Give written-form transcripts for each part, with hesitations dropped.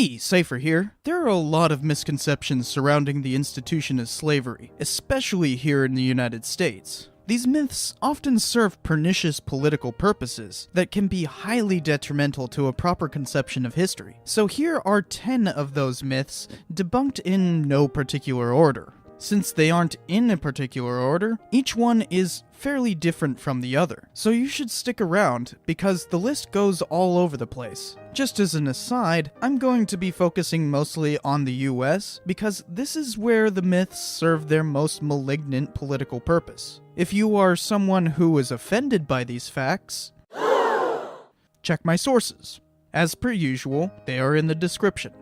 Hey, Cypher here. There are a lot of misconceptions surrounding the institution of slavery, especially here in the United States. These myths often serve pernicious political purposes that can be highly detrimental to a proper conception of history. So here are 10 of those myths, debunked in no particular order. Since they aren't in a particular order, each one is fairly different from the other. So you should stick around, because the list goes all over the place. Just as an aside, I'm going to be focusing mostly on the US, because this is where the myths serve their most malignant political purpose. If you are someone who is offended by these facts, check my sources. As per usual, they are in the description.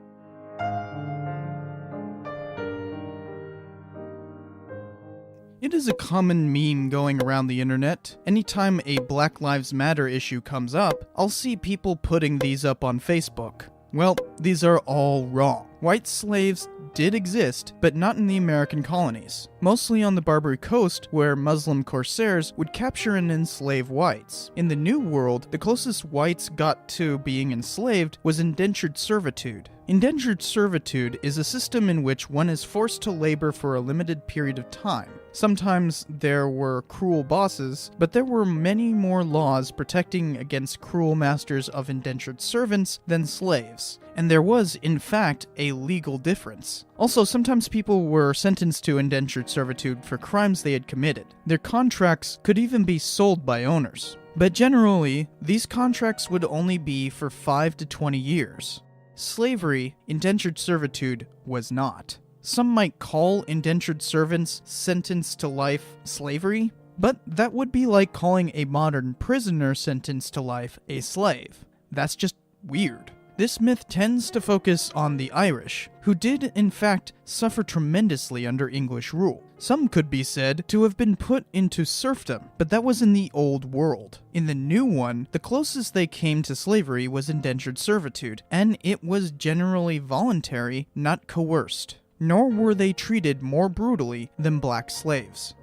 It is a common meme going around the internet. Anytime a Black Lives Matter issue comes up, I'll see people putting these up on Facebook. Well, these are all wrong. White slaves did exist, but not in the American colonies. Mostly on the Barbary Coast, where Muslim corsairs would capture and enslave whites. In the New World, the closest whites got to being enslaved was indentured servitude. Indentured servitude is a system in which one is forced to labor for a limited period of time. Sometimes there were cruel bosses, but there were many more laws protecting against cruel masters of indentured servants than slaves. And there was, in fact, a legal difference. Also, sometimes people were sentenced to indentured servitude for crimes they had committed. Their contracts could even be sold by owners. But generally, these contracts would only be for 5 to 20 years. Slavery, indentured servitude, was not. Some might call indentured servants sentenced to life slavery, but that would be like calling a modern prisoner sentenced to life a slave. That's just weird. This myth tends to focus on the Irish, who did in fact suffer tremendously under English rule. Some could be said to have been put into serfdom, but that was in the old world. In the new one, the closest they came to slavery was indentured servitude, and it was generally voluntary, not coerced. Nor were they treated more brutally than black slaves.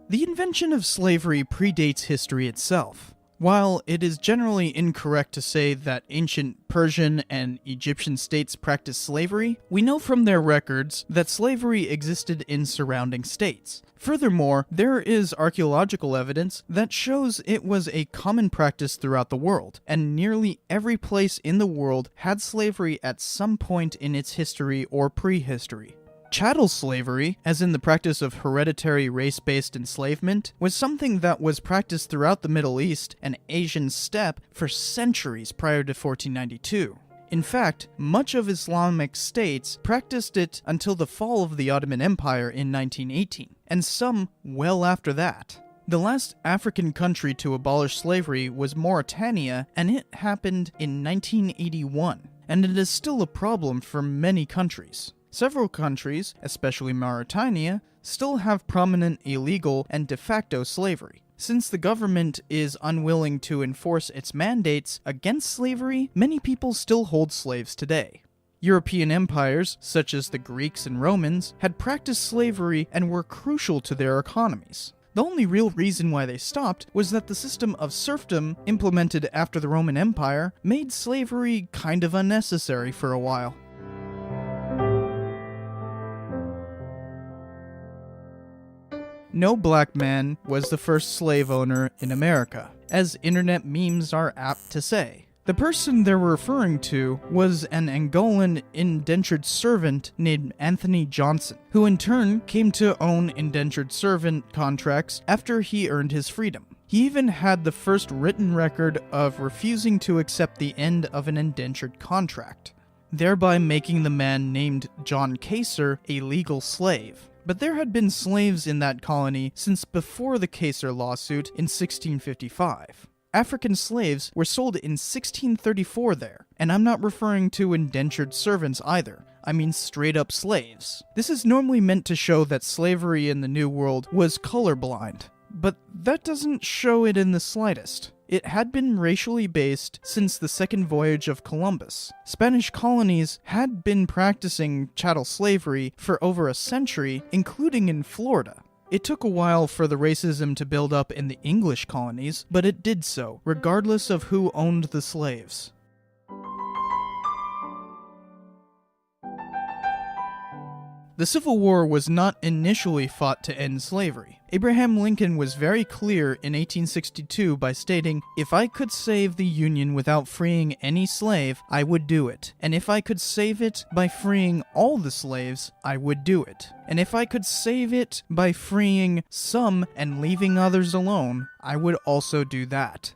The invention of slavery predates history itself. While it is generally incorrect to say that ancient Persian and Egyptian states practiced slavery, we know from their records that slavery existed in surrounding states. Furthermore, there is archaeological evidence that shows it was a common practice throughout the world, and nearly every place in the world had slavery at some point in its history or prehistory. Chattel slavery, as in the practice of hereditary race-based enslavement, was something that was practiced throughout the Middle East and Asian steppe for centuries prior to 1492. In fact, much of Islamic states practiced it until the fall of the Ottoman Empire in 1918, and some well after that. The last African country to abolish slavery was Mauritania, and it happened in 1981, and it is still a problem for many countries. Several countries, especially Mauritania, still have prominent illegal and de facto slavery. Since the government is unwilling to enforce its mandates against slavery, many people still hold slaves today. European empires, such as the Greeks and Romans, had practiced slavery and were crucial to their economies. The only real reason why they stopped was that the system of serfdom implemented after the Roman Empire made slavery kind of unnecessary for a while. No black man was the first slave owner in America, as internet memes are apt to say. The person they're referring to was an Angolan indentured servant named Anthony Johnson, who in turn came to own indentured servant contracts after he earned his freedom. He even had the first written record of refusing to accept the end of an indentured contract, thereby making the man named John Kacer a legal slave. But there had been slaves in that colony since before the Kacer lawsuit in 1655. African slaves were sold in 1634 there, and I'm not referring to indentured servants either. I mean straight up slaves. This is normally meant to show that slavery in the New World was colorblind, but that doesn't show it in the slightest. It had been racially based since the second voyage of Columbus. Spanish colonies had been practicing chattel slavery for over a century, including in Florida. It took a while for the racism to build up in the English colonies, but it did so, regardless of who owned the slaves. The Civil War was not initially fought to end slavery. Abraham Lincoln was very clear in 1862 by stating, "If I could save the Union without freeing any slave, I would do it. And if I could save it by freeing all the slaves, I would do it. And if I could save it by freeing some and leaving others alone, I would also do that."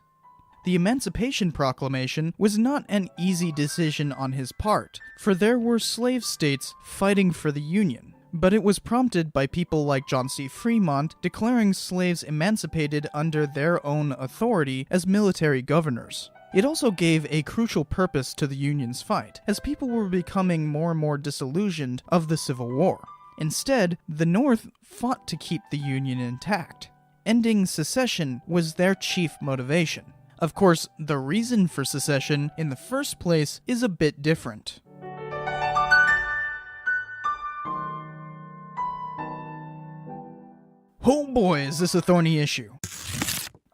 The Emancipation Proclamation was not an easy decision on his part, for there were slave states fighting for the Union, but it was prompted by people like John C. Fremont declaring slaves emancipated under their own authority as military governors. It also gave a crucial purpose to the Union's fight, as people were becoming more and more disillusioned of the Civil War. Instead, the North fought to keep the Union intact. Ending secession was their chief motivation. Of course, the reason for secession in the first place is a bit different. Oh boy, is this a thorny issue.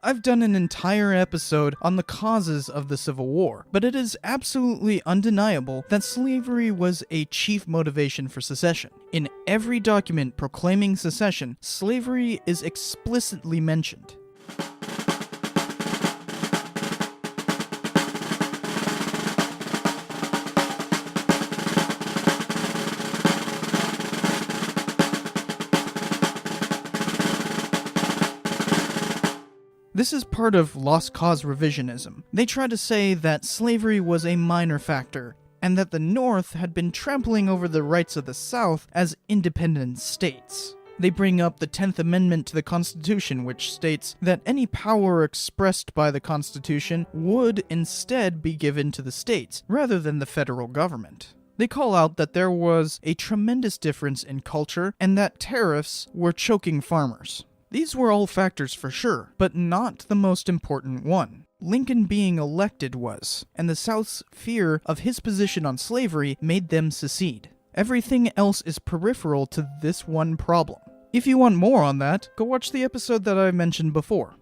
I've done an entire episode on the causes of the Civil War, but it is absolutely undeniable that slavery was a chief motivation for secession. In every document proclaiming secession, slavery is explicitly mentioned. This is part of lost cause revisionism. They try to say that slavery was a minor factor, and that the North had been trampling over the rights of the South as independent states. They bring up the 10th Amendment to the Constitution, which states that any power expressed by the Constitution would instead be given to the states, rather than the federal government. They call out that there was a tremendous difference in culture, and that tariffs were choking farmers. These were all factors for sure, but not the most important one. Lincoln being elected was, and the South's fear of his position on slavery made them secede. Everything else is peripheral to this one problem. If you want more on that, go watch the episode that I mentioned before.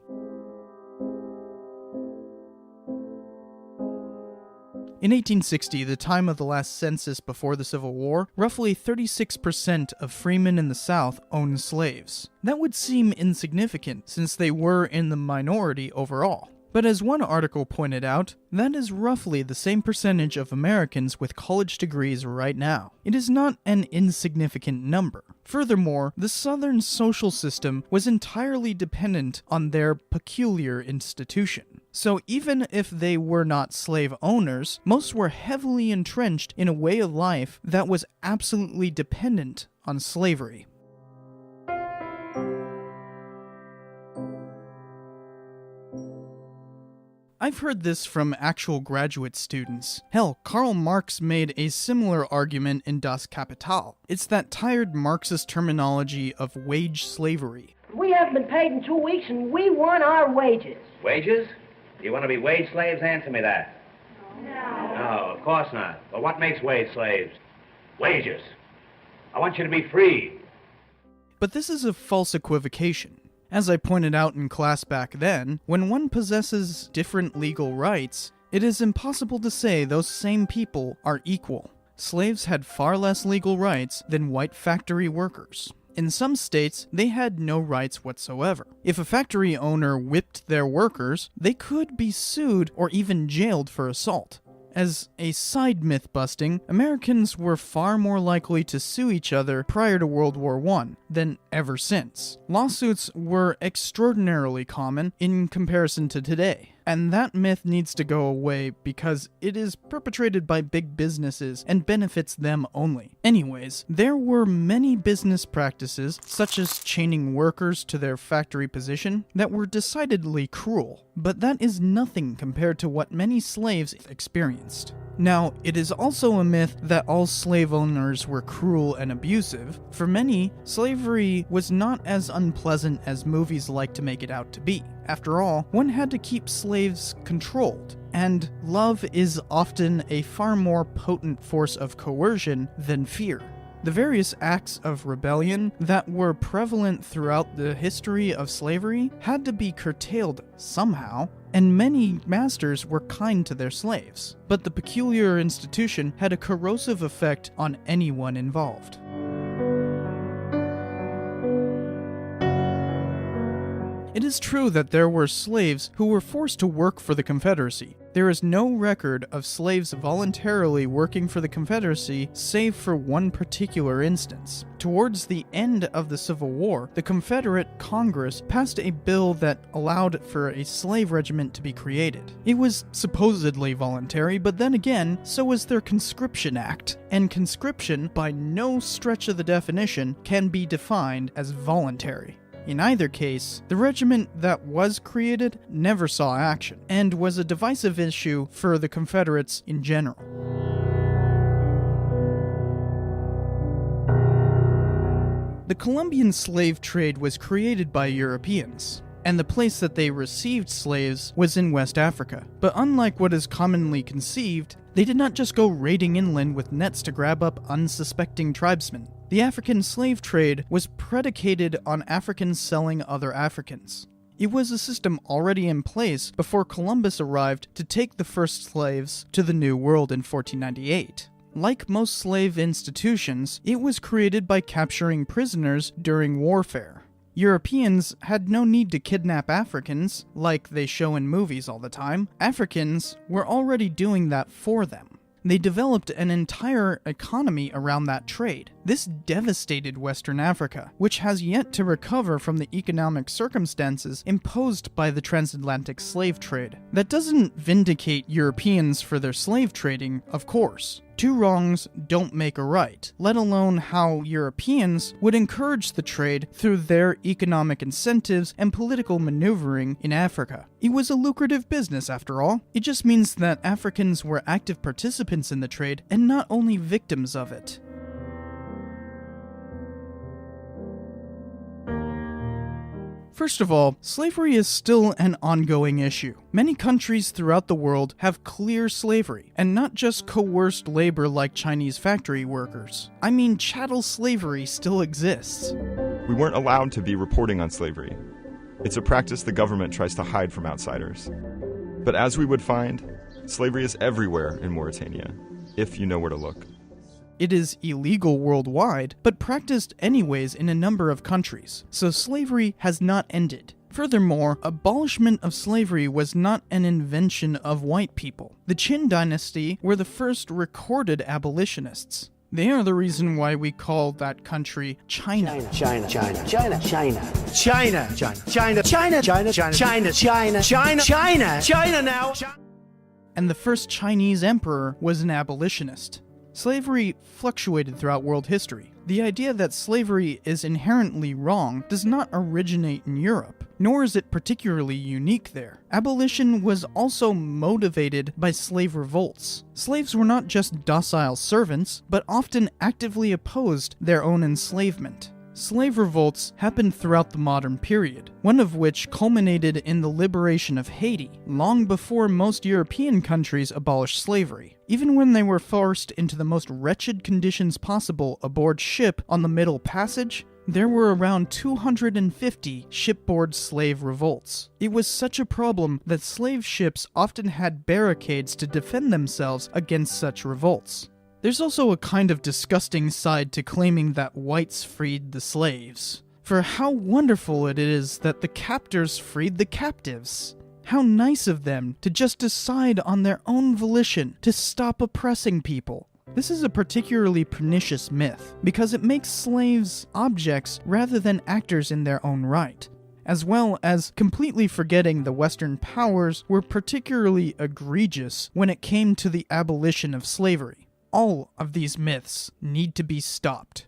In 1860, the time of the last census before the Civil War, roughly 36% of freemen in the South owned slaves. That would seem insignificant, since they were in the minority overall. But as one article pointed out, that is roughly the same percentage of Americans with college degrees right now. It is not an insignificant number. Furthermore, the Southern social system was entirely dependent on their peculiar institution. So even if they were not slave owners, most were heavily entrenched in a way of life that was absolutely dependent on slavery. I've heard this from actual graduate students. Hell, Karl Marx made a similar argument in Das Kapital. It's that tired Marxist terminology of wage slavery. We haven't been paid in 2 weeks and we want our wages. Wages? You want to be wage slaves? Answer me that. No. No, of course not. Well, what makes wage slaves? Wages. I want you to be free. But this is a false equivocation. As I pointed out in class back then, when one possesses different legal rights, it is impossible to say those same people are equal. Slaves had far less legal rights than white factory workers. In some states, they had no rights whatsoever. If a factory owner whipped their workers, they could be sued or even jailed for assault. As a side myth busting, Americans were far more likely to sue each other prior to World War I than ever since. Lawsuits were extraordinarily common in comparison to today. And that myth needs to go away because it is perpetrated by big businesses and benefits them only. Anyways, there were many business practices, such as chaining workers to their factory position, that were decidedly cruel. But that is nothing compared to what many slaves experienced. Now, it is also a myth that all slave owners were cruel and abusive. For many, slavery was not as unpleasant as movies like to make it out to be. After all, one had to keep slaves controlled, and love is often a far more potent force of coercion than fear. The various acts of rebellion that were prevalent throughout the history of slavery had to be curtailed somehow, and many masters were kind to their slaves. But the peculiar institution had a corrosive effect on anyone involved. It is true that there were slaves who were forced to work for the Confederacy. There is no record of slaves voluntarily working for the Confederacy save for one particular instance. Towards the end of the Civil War, the Confederate Congress passed a bill that allowed for a slave regiment to be created. It was supposedly voluntary, but then again, so was their Conscription Act. And conscription, by no stretch of the definition, can be defined as voluntary. In either case, the regiment that was created never saw action, and was a divisive issue for the Confederates in general. The Colombian slave trade was created by Europeans, and the place that they received slaves was in West Africa. But unlike what is commonly conceived, they did not just go raiding inland with nets to grab up unsuspecting tribesmen. The African slave trade was predicated on Africans selling other Africans. It was a system already in place before Columbus arrived to take the first slaves to the New World in 1498. Like most slave institutions, it was created by capturing prisoners during warfare. Europeans had no need to kidnap Africans, like they show in movies all the time. Africans were already doing that for them. They developed an entire economy around that trade. This devastated Western Africa, which has yet to recover from the economic circumstances imposed by the transatlantic slave trade. That doesn't vindicate Europeans for their slave trading, of course. Two wrongs don't make a right, let alone how Europeans would encourage the trade through their economic incentives and political maneuvering in Africa. It was a lucrative business, after all. It just means that Africans were active participants in the trade and not only victims of it. First of all, slavery is still an ongoing issue. Many countries throughout the world have clear slavery, and not just coerced labor like Chinese factory workers. I mean, chattel slavery still exists. We weren't allowed to be reporting on slavery. It's a practice the government tries to hide from outsiders. But as we would find, slavery is everywhere in Mauritania, if you know where to look. It is illegal worldwide, but practiced anyways in a number of countries, so slavery has not ended. Furthermore, abolishment of slavery was not an invention of white people. The Qin dynasty were the first recorded abolitionists. They are the reason why we call that country China. China, China, China, China, China, China, China, China, China, China, China, China, China, China, China now. And the first Chinese emperor was an abolitionist. Slavery fluctuated throughout world history. The idea that slavery is inherently wrong does not originate in Europe, nor is it particularly unique there. Abolition was also motivated by slave revolts. Slaves were not just docile servants, but often actively opposed their own enslavement. Slave revolts happened throughout the modern period, one of which culminated in the liberation of Haiti, long before most European countries abolished slavery. Even when they were forced into the most wretched conditions possible aboard ship on the Middle Passage, there were around 250 shipboard slave revolts. It was such a problem that slave ships often had barricades to defend themselves against such revolts. There's also a kind of disgusting side to claiming that whites freed the slaves. For how wonderful it is that the captors freed the captives. How nice of them to just decide on their own volition to stop oppressing people. This is a particularly pernicious myth, because it makes slaves objects rather than actors in their own right, as well as completely forgetting the Western powers were particularly egregious when it came to the abolition of slavery. All of these myths need to be stopped.